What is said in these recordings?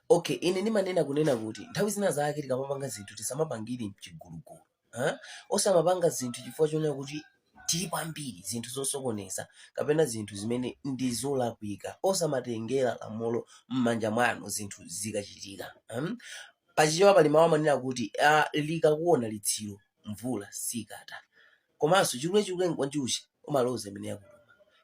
Okay, ine ndimanena kunena kuti nthawi zina zake tikamapanga zinthu tisamapangire mchigulugulu. Osamapanga zinthu chifukwa chonena kuti tilipo ambiri zinthu zosokoneza kapena zinthu zimene ndi zolakwika, osamatengera lamulo m'manja mwanu zinthu zikachitika. Pachichewa pali mawu amanena kuti likakuona litsiro mvula sikata. Komanso chikule nkwanjuchi umaloza imene yakuluma.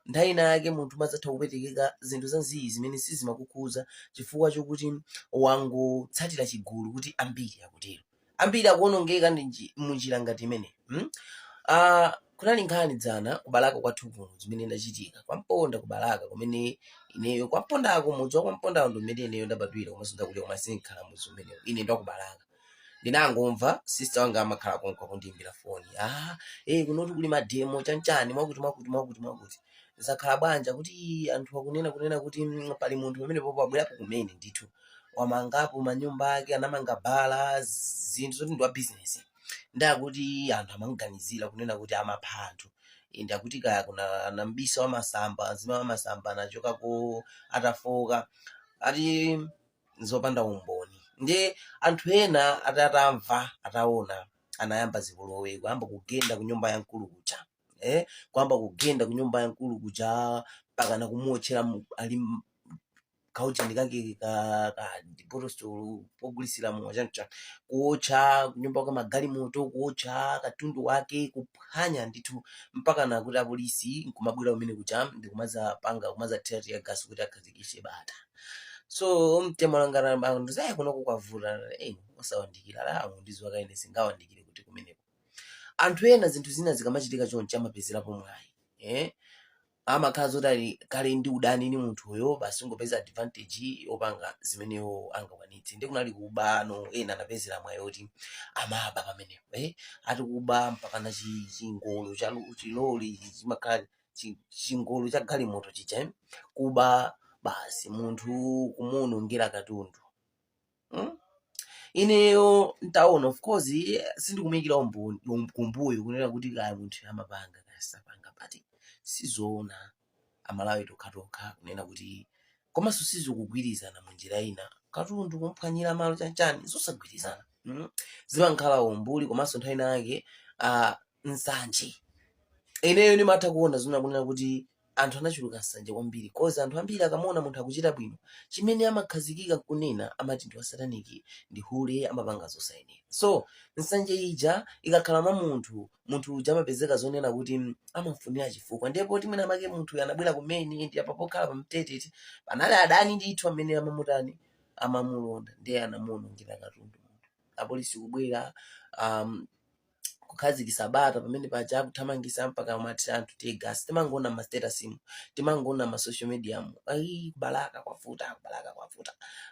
Nthawi ina yake munthu mazatha kupetekeka zinthu zanziyi zimene sizimakukhuza chifukwa chokuti wangotsatira chigulu kuti ambiri akutero. Ambiri akuonongeka ndi munjira ngati imene. Kunali nkhani dzana kubalaka kwathu kuno zimene ndachitika. Kwamponda kubalaka kumene ineyo kwampondako mudzi wa kwampondako ndo mmene ineyo ndabadwira komanso ndakulira koma sinkhala mudzi umenewo. Ine ndakubalaka. Ndinangomva sister wanga amakhala konka kundiyimbira foni. Kunoti kuli mademo chanchani mwakuti. Zakhala bwanja kuti anthu akunena kuti pali munthu pamene popo abwerapo kumene ndithu. Wamangapo manyumba ake, anamanga bala, zinthu zoti ndi wa business. Ndakuti anthu amaganizira kunena kuti amapha anthu. Ndakuti kaya kuna anambisa wamasamba, azima wamasamba anachokako atafoka. Ati nzopanda umboni. Nde anthu ena atatamva ataona anayamba zipolowe kuyamba kugenda ku nyumba ya mkulu kuja. Kwamba kugenda ku nyumba ya mkulu kuja mpaka na kumuotchera ali kauchi ndikake ka dipotostolo pogulisira mu chancha kuotcha kunyumba kwa magalimoto kuotcha katundu wake kuphwanya ndithu mpaka na kuti apolisi nkumabwera umene kuja ndikumaza panga kumaza thirty ya gas kuti akhazikishe bata. So mtemo langana bantu zaye kuno kukwavula osawandikira la ndizwa kaine singawandikire kuti kumeneko. Anthu ena zinthu zina zikamachitika chonchi amapezerapo mwayi. Amakhala zoti kale ndi udani ni munthu uyo basi ngopeza advantage opanga zimeneyo angakwanitse. Ndi kunali kubano ena anapezera mwayi oti amaba pamenepo. Ati kuba mpaka na chingolo cha loli chimakhala chingolo cha galimoto chicha. Kuba basi munthu kumuonongera katundu. Ineyo ntaona of course sindikumikira kumbuyo kunena kuti kaya munthu amapanga kasapanga pati sizoona amalawi tokha kunena kuti komanso sizikugwirizana munjira ina katundu kumphwanyira malo chanchani zosagwirizana. Zimankhala umbuli komanso nthawi ina yake nsanje. Ineyo ndimatha kuona zina kunena kuti anthu anachuluka nsanje kwambiri koza anthu ambiri akamona munthu akuchita bwino chimene amakhazikika kunena amati ndi wasataniki ndi hule amapanga zosayenera. So nsanje ija ikakhala mwa munthu uja amapezeka zonena kuti amafunira chifukwa. Ndipo timwena make munthu anabwera kumene ndi apapo khala pamtetete panali adani ndithu amene amamutani amamulonda ndiye anamuonongera katundu. Apolisi kubwera kukhazikisa bata pamene paja kuthamangisa mpaka mati anthu tegas timangona ma status timangona ma social media kubalaka kwafuta.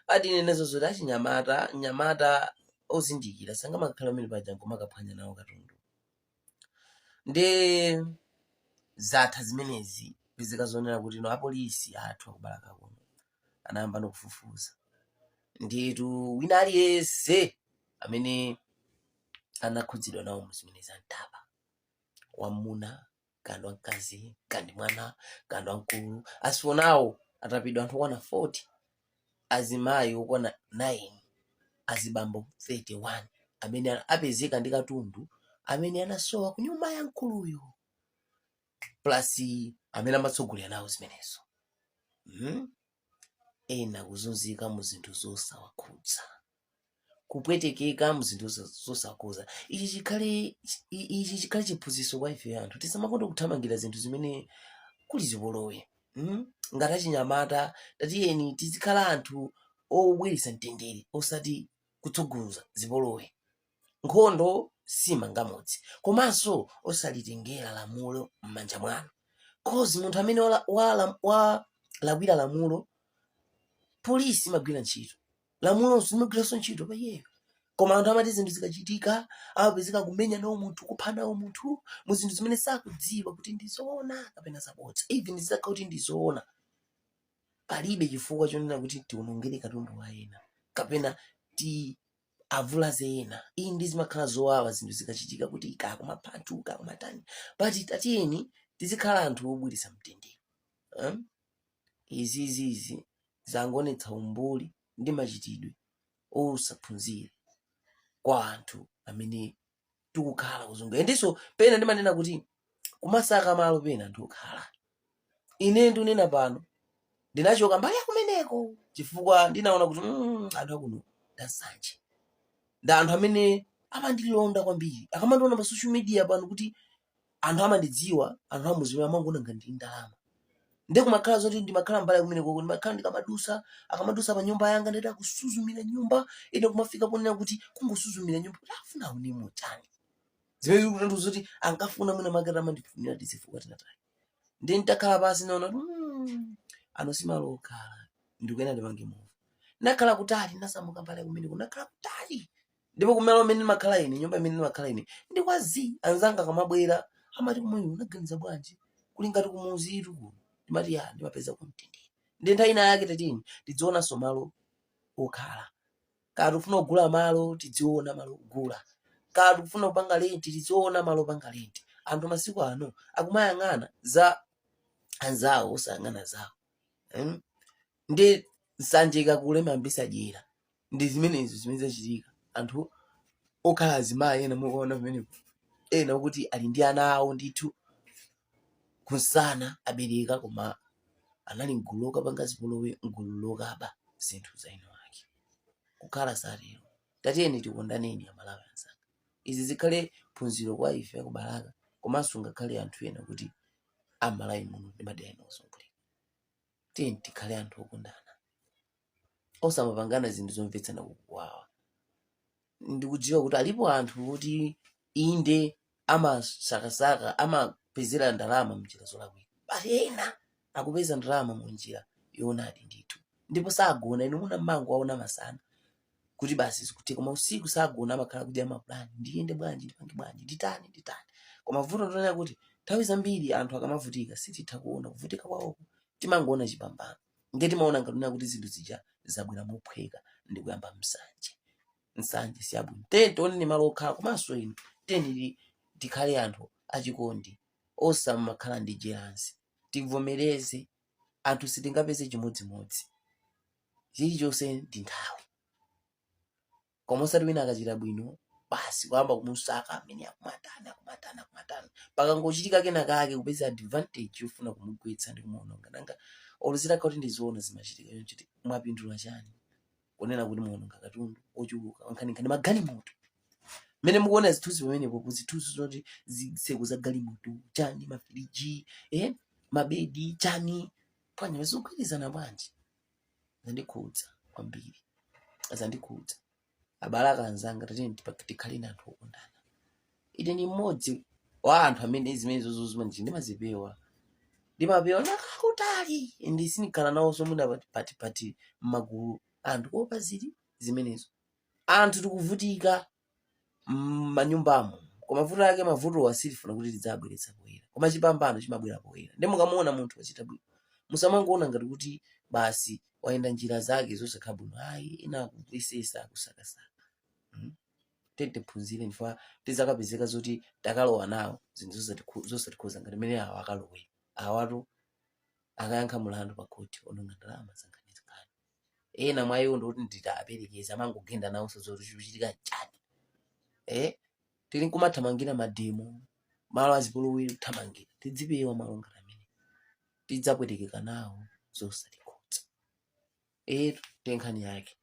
Pati inenezo zoti achinyamata ozindikira sangamakhala pamene paja nkomakaphwanya nawo katundu. Nde zatha zimenezi pezeka zonena kuti no apolisi athu akubalaka kuno anayamba nokufufuza. Nditu wina aliyense amene anakhudzidwa nawo muzimene zantaba wamuna kandi wamkazi kandi mwana kandi wamkulu asifonawo atapidwa anthu okwana 40 azimayi okwana 9 azibambo 31 amene apezeka ndi katundu amene anasowa ku nyumba ya mkuluyo plus amene amatsogolera nawo zimenezo. Ena kuzunzika mu zinthu zosawakhudza kupwetekeka mu zinthu zosakuza. Ichi chikhale chiphunzitso kwa ife anthu tisamakonda kuthamangira zinthu zimene kuli zipolowe. Ngati achinyamata tatiyeni tizikhala anthu obweretsa mtendere osati kutsogoza zipolowe. Nkhondo simanga modzi komanso osalitengera lamulo m'manja mwanu. Kozi munthu amene walakwira lamulo polisi imagwira ntchito lamulo simagwiranso ntchito pa iyeyo. Koma anthu amati zinthu zikachitika amapezeka kumenya nawo munthu kupha nawo munthu mu zinthu zimene sakudziwa kuti ndizoona kapena zabodza. Even zisakhala kuti ndizoona palibe chifukwa chonena kuti tiwonongere katundu wa ena kapena ti avulaze ena. Iyi ndi zimakhala zowawa zinthu zikachitika kuti ikakumapha anthu kakumatani. But tatiyeni tizikhala anthu obweretsa mtendere. Izizi zangonetsa umbuli ndi machitidwe osaphunzira kwa anthu amene tikukhala kuzunguka. Ndiso pena ndimanena kuti kumasaka malo pena anthu okhala. Ine ndinena pano ndinachoka mbali ya kumeneko chifukwa ndinaona kuti anthu akuno ndasanje. Nda anthu amene amandilonda kwambiri. Akamandiona pa social media pano kuti anthu amandidziwa, anthu amuzimu amangoona ngati ndi ndalama. Ndi kumakhala zoti ndimakhala mbali ya kumeneko ndimakhala ndikamadusa, akamadusa pa nyumba yanga ndeta kusuzumira nyumba, ine kumafika ponena kuti kungosuzumira nyumba kuti afuna aone motani. Zimene zikutanthauza kuti ankafuna mwina makati amandifunira tizifukwa tinatali. Ndi nditakhala pasi naona ano simalo okhala ndikuyena ndimange muvu. Ndakhala kutali ndasamuka mbali ya kumeneko ndakhala kutali. Ndipo kumalo amene ndimakhala ine, nyumba imene ndimakhala ine ndikwazi. Anzanga akamabwera amati kumwe unaganiza bwanji kuli ngati kumuzitu kuno. Ndimati ya ndimapeza kumtendere. Ndi nthawi ina yake tatini tidzionanso malo okhala. Kati ufuna kugula malo tidziona malo ogula. Kati ufuna kupanga lenti tidziona malo opanga lenti. Anthu masiku ano akumayang'ana za anzawo osayang'ana zawo. Ndi nsanje ikakula ambisa dyera. Ndi zimenezo zimene zachitika. Anthu okhala azimayi ena mukuona pamenepo ena kuti ali ndi ana awo ndithu kusana abereka koma anali mgulu lokapanga zipolowe, mgulu lokaba zinthu za ino ake. Kukhala satero. Tatiyeni tikondaneni amalawi anzanga. Izi zikhale phunziro kwa ife akubalaka komanso ngakhale anthu ena kuti amalawi muno ndi madera ena ozungulira. Tiyeni tikhale anthu okondana. Osamapangana zinthu zomvetsana kukuwawa. Ndikudziwa kuti alipo anthu kuti inde amasakasaka amapezera ndalama mnjira zolakwika. Pali ena akupeza ndalama mu njira yoonadi ndithu. Ndipo sagona inu muna mmango waona masana kuti basi zikuti koma usiku sagona amakhala kuti amapulani ndiyende bwanji ndipange bwanji nditani. Koma vuto ndonena kuti nthawi zambiri anthu akamavutika sititha kuona kuvutika kwawo, timangoona chipambano. Ngeti maona ngatuna kuti zinthu zija zabwera mophweka ndi kuyamba nsanje siyabwino. Tione malo okhala komanso inu tiyeni tikhale anthu achikondi osamakhala ndi jealousy. Tivomereze anthu sitingapeze chimodzimodzi. Chilichonse ndi nthawi. Koma osati wina akachita bwino basi kuyamba kumusaka amene akumatana. Pakangochitika kena kake kupeza advantage yofuna kumugwetsa ndi kumuononga. Nanga oluzira kuti ndizoona zimachitika yonchiti mwapindula chani kunena kuti muononga katundu ochuluka wankhani magalimoto. Mene mukuona zithunzi pamenepo kuzithunzi zoti zisekuza galimoto chani mafiriji mabedi chani panya zokwirizana bwanji. Zandikhudza kwambiri. Zandikhudza. Abalaka anzanga tatiyeni tikhale anthu okondana. Ine ni mmodzi wa anthu amene zimene zozuzuma ndimazipewa. Ndimapewa nakutali ndisinikhala nawonso muna pati m'magulu anthu kopa zili zimenezo. Anthu tikuvutika manyumbamo koma vuto yake mavuto wasifuna kuti tidzabweretsa poyera. Koma chipambano chimabwera poyera. Ndi mukamuona munthu wachita bwino musamangoona ngati kuti basi wayenda njira zake zosakhala bwino. Ayi ina akuyesesa akusakasaka. Tiphunzire ndifa tizakapezeka zoti takalowa nawo zinthu zosatikhuza ngati mene awo akalowe. Awatu akayankha mulandu pa khoti ononga ndalama zankhani. Ena mwa iwo ndikuti nditaperekeza amangogenda nawonso zoti chikuchitika chani. Tili nkumathamangira mademo malo azipolowe kuthamangira. Tidzipewa malo ngati amene tidzapwetekeka nawo zosatikhudza. Tenkhani yake.